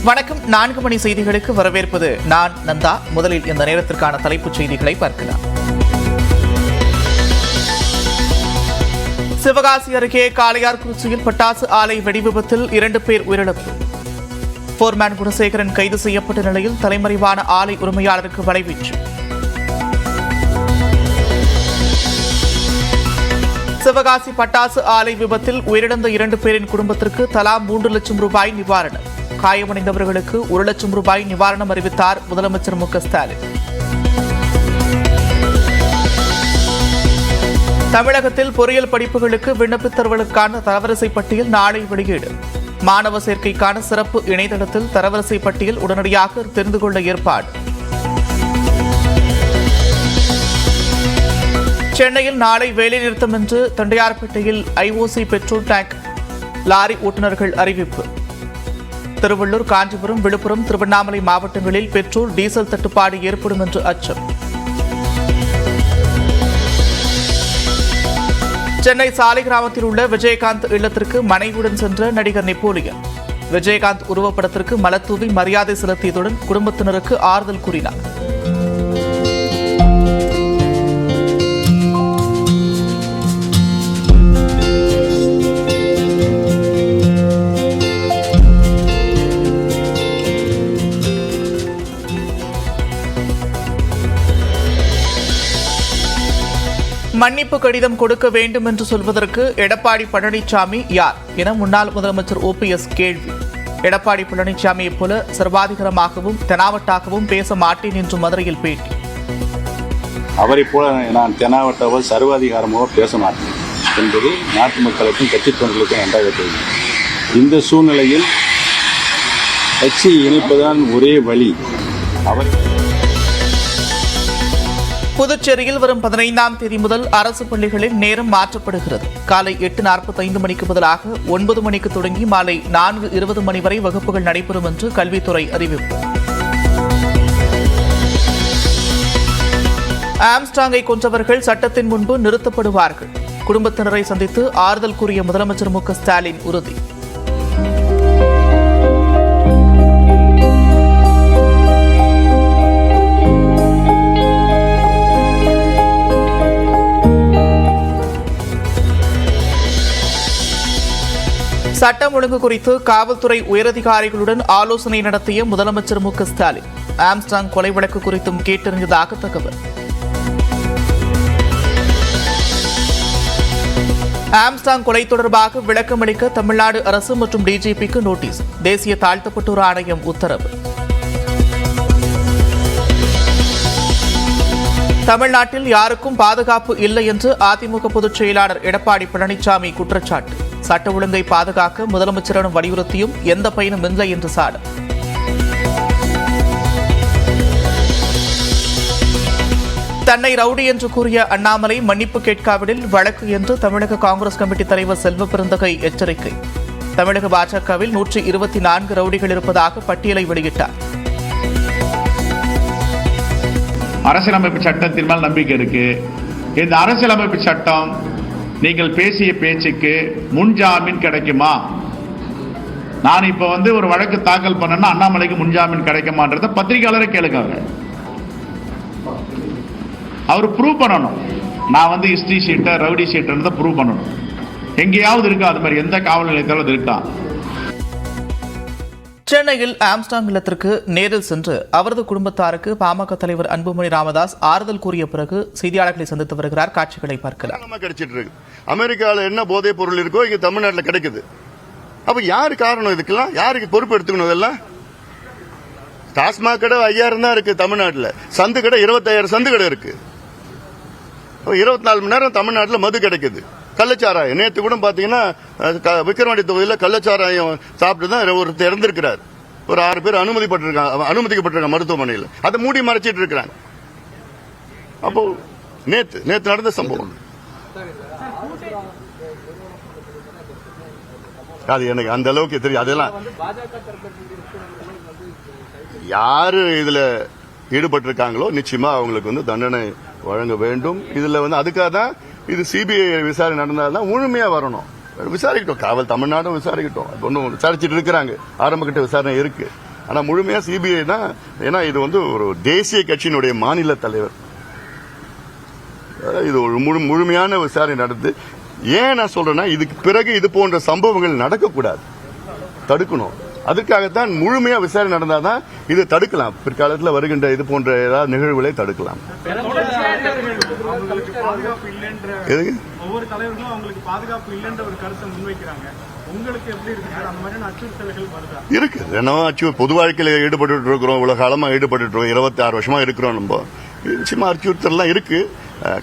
வணக்கம். 4 மணி செய்திகளுக்கு வரவேற்பது நான் நந்தா. முதலில் இந்த நேரத்திற்கான தலைப்புச் செய்திகளை பார்க்கலாம். சிவகாசி அருகே காளையார்குறிச்சியில் பட்டாசு ஆலை வெடிவிபத்தில் 2 பேர் உயிரிழப்பு. போர்மேன் குணசேகரன் கைது செய்யப்பட்ட நிலையில் தலைமறைவான ஆலை உரிமையாளருக்கு வலைவீச்சு. சிவகாசி பட்டாசு ஆலை விபத்தில் உயிரிழந்த 2 பேரின் குடும்பத்திற்கு தலா 3 லட்சம் ரூபாய் நிவாரணம். காயமடைந்தவர்களுக்கு 1 லட்சம் ரூபாய் நிவாரணம் அறிவித்தார் முதலமைச்சர் மு.க. ஸ்டாலின். தமிழகத்தில் பொறியியல் படிப்புகளுக்கு விண்ணப்பித்தவர்களுக்கான தரவரிசை பட்டியல் நாளை வெளியீடு. மாணவ சேர்க்கைக்கான சிறப்பு இணையதளத்தில் தரவரிசை பட்டியல் உடனடியாக தெரிந்து கொள்ள ஏற்பாடு. சென்னையில் நாளை வேலைநிறுத்தம் என்று தண்டையார்பேட்டையில் ஐஓசி பெட்ரோல் டேங்க் லாரி ஓட்டுநர்கள் அறிவிப்பு. திருவள்ளூர், காஞ்சிபுரம், விழுப்புரம், திருவண்ணாமலை மாவட்டங்களில் பெட்ரோல், டீசல் தட்டுப்பாடு ஏற்படும் என்று அச்சம். சென்னை சாலை கிராமத்தில் உள்ள விஜயகாந்த் இல்லத்திற்கு மனைவியுடன் சென்ற நடிகர் நெப்போலியன். விஜயகாந்த் உருவப்படத்திற்கு மலர்தூவி மரியாதை செலுத்தியதுடன் குடும்பத்தினருக்கு ஆறுதல் கூறினார். மன்னிப்பு கடிதம் கொடுக்க வேண்டும் என்று சொல்வதற்கு எடப்பாடி பழனிசாமி யார் என முன்னாள் முதலமைச்சர் OPS கேள்வி. எடப்பாடி பழனிசாமியைப் போல சர்வாதிகாரமாகவும் தெனாவட்டாகவும் பேச மாட்டேன் என்று மதுரையில் பேட்டி. அவரை போல நான் தெனாவட்டாவோ சர்வாதிகாரமோ பேச மாட்டேன் என்பது நாட்டு மக்களுக்கும் கட்சித் தொண்டர்களுக்கும் நன்றாக தெரியும். இந்த சூழ்நிலையில் கட்சி இணைப்பதுதான் ஒரே வழி. புதுச்சேரியில் வரும் 15ஆம் தேதி முதல் அரசு பள்ளிகளில் நேரம் மாற்றப்படுகிறது. காலை 8:45 மணிக்கு பதிலாக 9 மணிக்கு தொடங்கி மாலை 4:20 மணி வரை வகுப்புகள் நடைபெறும் என்று கல்வித்துறை அறிவிப்பு. ஆம்ஸ்ட்ராங்கை கொன்றவர்கள் சட்டத்தின் முன்பு நிறுத்தப்படுவார்கள். குடும்பத்தினரை சந்தித்து ஆறுதல் கூறிய முதலமைச்சர் மு.க. ஸ்டாலின் உறுதி. சட்டம் ஒழுங்கு குறித்து காவல்துறை உயரதிகாரிகளுடன் ஆலோசனை நடத்திய முதலமைச்சர் மு.க. ஸ்டாலின். ஆம்ஸ்ட்ராங் கொலை வழக்கு குறித்தும் கேட்டறிந்ததாக தகவல். ஆம்ஸ்ட்ராங் கொலை தொடர்பாக விளக்கமளிக்க தமிழ்நாடு அரசு மற்றும் DGPக்கு நோட்டீஸ். தேசிய தாழ்த்தப்பட்டோர் ஆணையம் உத்தரவு. தமிழ்நாட்டில் யாருக்கும் பாதுகாப்பு இல்லை என்று அதிமுக பொதுச் செயலாளர் எடப்பாடி பழனிசாமி குற்றச்சாட்டு. சட்ட ஒழுங்கை பாதுகாக்க முதலமைச்சரிடம் வலியுறுத்தியும் எந்த பயனும் இல்லை என்று சாடல். தன்னை ரவுடி என்று கூறிய அண்ணாமலை மன்னிப்பு கேட்காவிடில் வழக்கு என்று தமிழக காங்கிரஸ் கமிட்டி தலைவர் செல்வ பெருந்தகை எச்சரிக்கை. தமிழக பாஜகவில் 124 ரவுடிகள் இருப்பதாக பட்டியலை வெளியிட்டார். அரசியலமைப்பு சட்டத்தின் மேல் நம்பிக்கை இருக்கு. இந்த அரசியலமைப்பு சட்டம் நீங்கள் பேசிய பேச்சுக்கு முன்ஜாமீன் கிடைக்குமா? நான் இப்ப ஒரு வழக்கு தாக்கல் பண்ணா அண்ணாமலைக்கு முன்ஜாமீன் கிடைக்குமான்றத பத்திரிகையாளரை கேளுங்க. அவர் ப்ரூவ் பண்ணணும். நான் history sheeter rowdy sheeter prove பண்ணணும். எங்கேயாவது இருக்கா அது மாதிரி? எந்த காவல் நிலையத்தாலும் இருக்கா? சென்னையில் ஆம்ஸ்ட்ராங் இல்லத்திற்கு நேரில் சென்று அவரது குடும்பத்தாருக்கு பாமக தலைவர் அன்புமணி ராமதாஸ் ஆறுதல் கூறிய பிறகு செய்தியாளர்களை சந்தித்து வருகிறார். காட்சிகளை பார்க்கலாம். அமெரிக்காவில் என்ன போதைப் பொருள் இருக்கோ இங்க தமிழ்நாட்டில் கிடைக்குது. அப்ப யாரு காரணம்? இதுக்கெல்லாம் யாருக்கு பொறுப்பு எடுத்துக்கணும்? இதெல்லாம் டாஸ்மாக் கடை 5000 தான் இருக்கு தமிழ்நாட்டில். சந்து கடை 25,000 சந்து கடை இருக்கு. 24 மணி நேரம் தமிழ்நாட்டில் மது கிடைக்குது. கள்ளச்சாராயம் நேற்று கூட பாத்தீங்கன்னா விக்கிரவாண்டி தொகுதியில் கள்ளச்சாராயம் சாப்பிட்டு தான் ஒருத்தர் இறந்திருக்கிறார். ஒரு 6 பேர் அனுமதிக்கப்பட்டிருக்காங்க மருத்துவமனையில். அதை மூடி மறைச்சிட்டு இருக்கிறாங்க. அப்போ நேற்று நடந்த சம்பவம் அது எனக்கு அந்த அளவுக்கு தெரியும். அதெல்லாம் யாரு இதுல ஈடுபட்டிருக்காங்களோ நிச்சயமா அவங்களுக்கு தண்டனை வழங்க வேண்டும். இதுல அதுக்காக தான் இது சிபிஐ விசாரணை நடந்தால்தான் முழுமையா வரணும். விசாரிக்கட்டும், காவல் தமிழ்நாடும் விசாரிக்கட்டும். ஒன்னும் விசாரிச்சுட்டு இருக்கிறாங்க. ஆரம்ப கட்ட விசாரணை இருக்கு. ஆனா முழுமையா சிபிஐ தான். ஏன்னா இது வந்து ஒரு தேசிய கட்சியினுடைய மாநில தலைவர். இது ஒரு முழுமையான விசாரணை நடந்து. ஏன் நான் சொல்றேன்னா, இதுக்கு பிறகு இது போன்ற சம்பவங்கள் நடக்கக்கூடாது, தடுக்கணும். அதுக்காகத்தான் முழுமையா விசாரணை நடந்தாதான் இது தடுக்கலாம். பிற்காலத்தில் வருகின்ற இது போன்ற ஏதாவது நிகழ்வுகளை தடுக்கலாம். ஒவ்வொரு தலைவர்களும் அவங்களுக்கு பாதுகாப்பு இல்லைன்ற ஒரு கருத்தை முன்வைக்கிறாங்க. உங்களுக்கு எப்படி இருக்கு? அந்த மாதிரியான அச்சுறுத்தல்கள் வருதா? இருக்கு. ஏன்னா பொது வாழ்க்கையில் ஈடுபட்டு இருக்கிறோம், இவ்வளவு காலமா ஈடுபட்டு இருக்கோம், 26 வருஷமா இருக்கிறோம். நம்ம நிச்சயமா அச்சுறுத்தல்லாம் இருக்கு.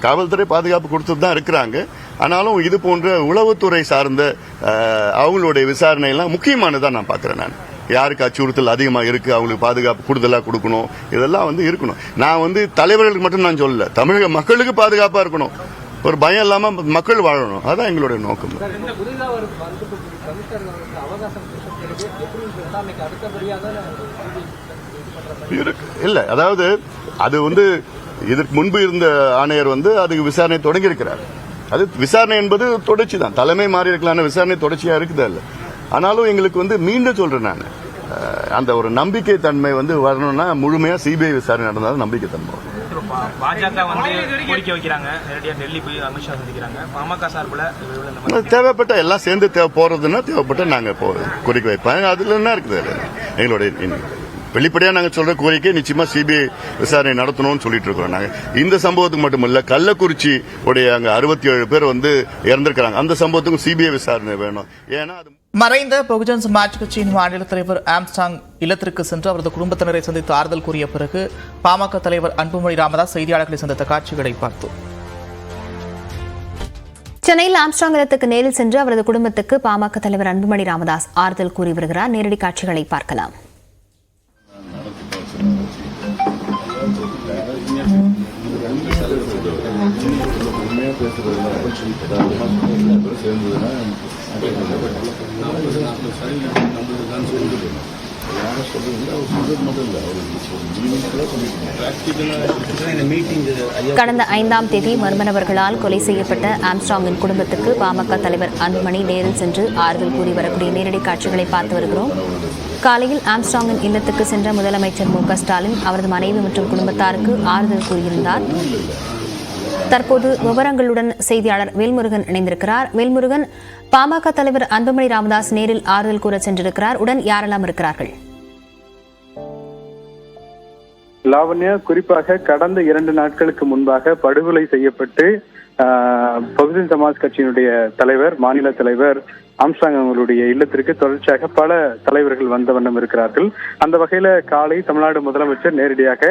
காவல்துறை பாதுகாப்பு கொடுத்துட்டு தான் இருக்கிறாங்க. ஆனாலும் இது போன்ற உளவுத்துறை சார்ந்த அவங்களுடைய விசாரணை எல்லாம் முக்கியமானதான் நான் பாக்குறேன். நான் யாருக்கு அச்சுறுத்தல் அதிகமா இருக்கு, அவங்களுக்கு பாதுகாப்பு கூடுதலா கொடுக்கணும், இதெல்லாம் வந்து இருக்கணும். நான் தலைவர்களுக்கு மட்டும் நான் சொல்லல, தமிழக மக்களுக்கு பாதுகாப்பா இருக்கணும், ஒரு பயம் இல்லாம மக்கள் வாழணும். அதான் எங்களுடைய நோக்கம். இல்ல, அதாவது அது இதற்கு முன்பு இருந்த ஆணையர் அதுக்கு விசாரணை தொடங்கி இருக்கிறார். அது விசாரணை என்பது தொடர்ச்சி தான். தலைமை மாறி இருக்கலாம், விசாரணை தொடர்ச்சியா இருக்குதா இல்ல. ஆனாலும் எங்களுக்கு மீண்டும் சொல்றேன், நான் அந்த ஒரு நம்பிக்கை தன்மை வரணும்னா முழுமையா சிபிஐ விசாரணை நடந்தாலும் நம்பிக்கை தன்மை. பாஜக கோரிக்கை வைக்கிறாங்க, நேரடியாக டெல்லி போய் அமித்ஷா சந்திக்கிறாங்க. பாமக சார்பில் தேவைப்பட்ட எல்லாம் சேர்ந்து போறதுன்னா தேவைப்பட்ட நாங்க கோரிக்கை வைப்போம். அதுல என்ன இருக்குது, எங்களுடைய வெளிப்படையா நாங்க சொல்ற கோரிக்கை நிச்சயமா சிபிஐ விசாரணை நடத்தணும்னு சொல்லிட்டு இருக்கோம். நாங்க இந்த சம்பவத்துக்கு மட்டுமல்ல, கள்ளக்குறிச்சி உடைய அங்க 67 பேர் இறந்திருக்காங்க. அந்த சம்பவத்துக்கும் சிபிஐ விசாரணை வேணும். ஏன்னா மறைந்த பகுஜன் சமாஜ் கட்சியின் மாநில தலைவர் ஆம்ஸ்டாங் இல்லத்திற்கு சென்று அவரது குடும்பத்தினரை சந்தித்து ஆறுதல் கூறிய பிறகு பாமக தலைவர் அன்புமணி ராமதாஸ் செய்தியாளர்களை சந்தித்த காட்சிகளை பார்த்தோம். சென்னையில் ஆம்ஸ்டாங் இல்லத்துக்கு நேரில் சென்று அவரது குடும்பத்துக்கு பாமக தலைவர் அன்புமணி ராமதாஸ் ஆறுதல் கூறி வருகிறார். நேரடி காட்சிகளை பார்க்கலாம். கடந்த 5ஆம் தேதி மர்ம நபர்களால் கொலை செய்யப்பட்ட ஆம்ஸ்ட்ராங்கின் குடும்பத்துக்கு பாமக தலைவர் அன்புமணி நேரில் சென்று ஆறுதல் கூறி வரக்கூடிய நேரடி காட்சிகளை பார்த்து வருகிறோம். காலையில் ஆம்ஸ்ட்ராங்கின் இல்லத்துக்கு சென்ற முதலமைச்சர் மு.க. ஸ்டாலின் அவரது மனைவி மற்றும் குடும்பத்தாருக்கு ஆறுதல் கூறியிருந்தார். தற்போது விவரங்களுடன் செய்தியாளர் வேல்முருகன் இணைந்திருக்கிறார். வேல்முருகன், பாமக தலைவர் அன்புமணி ராமதாஸ் நேரில் ஆறுதல் கூற சென்றிருக்கிறார். உடன் யாரெல்லாம் இருக்கிறார்கள்? லாவண்யா, குறிப்பாக கடந்த 2 நாட்களுக்கு முன்பாக படுகொலை செய்யப்பட்டு பகுஜன் சமாஜ் கட்சியினுடைய தலைவர், மாநில தலைவர் ஆம்ஸ்ட்ராங் அவர்களுடைய இல்லத்திற்கு தொடர்ச்சியாக பல தலைவர்கள் வந்த வண்ணம் இருக்கிறார்கள். அந்த வகையில காலை தமிழ்நாடு முதலமைச்சர் நேரடியாக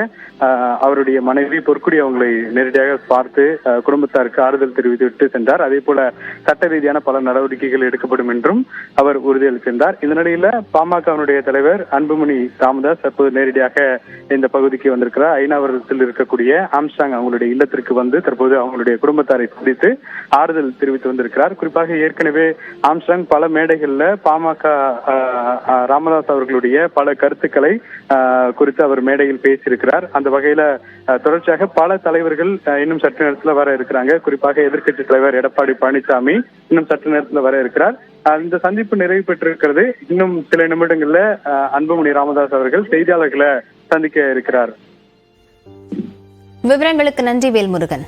அவருடைய மனைவி பொற்குடி அவங்களை நேரடியாக பார்த்து குடும்பத்தாருக்கு ஆறுதல் தெரிவித்துவிட்டு சென்றார். அதே போல சட்ட ரீதியான பல நடவடிக்கைகள் எடுக்கப்படும் என்றும் அவர் உறுதியளித்திருந்தார். இந்த நிலையில பாமகவினுடைய தலைவர் அன்புமணி ராமதாஸ் தற்போது நேரடியாக இந்த பகுதிக்கு வந்திருக்கிறார். ஐநாவரத்தில் இருக்கக்கூடிய ஆம்ஸ்ட்ராங் அவங்களுடைய இல்லத்திற்கு தற்போது அவங்களுடைய குடும்பத்தாரை சந்தித்து ஆறுதல் தெரிவித்து வந்திருக்கிறார். குறிப்பாக ஏற்கனவே ஆம்ஸ்ட்ராங் பல மேடைகள்ல பாமக ராமதாஸ் அவர்களுடைய பல கருத்துக்களை குறித்து அவர் மேடையில் பேசியிருக்கிறார். அந்த வகையில தொடர்ச்சியாக பல தலைவர்கள் இன்னும் சற்று நேரத்தில் வர இருக்கிறாங்க. குறிப்பாக எதிர்க்கட்சி தலைவர் எடப்பாடி பழனிசாமி இன்னும் சற்று நேரத்தில் வர இருக்கிறார். இந்த சந்திப்பு நிறைவு பெற்றிருக்கிறது. இன்னும் சில நிமிடங்கள்ல அன்புமணி ராமதாஸ் அவர்கள் செய்தியாளர்களை சந்திக்க இருக்கிறார். விவரங்களுக்கு நன்றி வேல்முருகன்.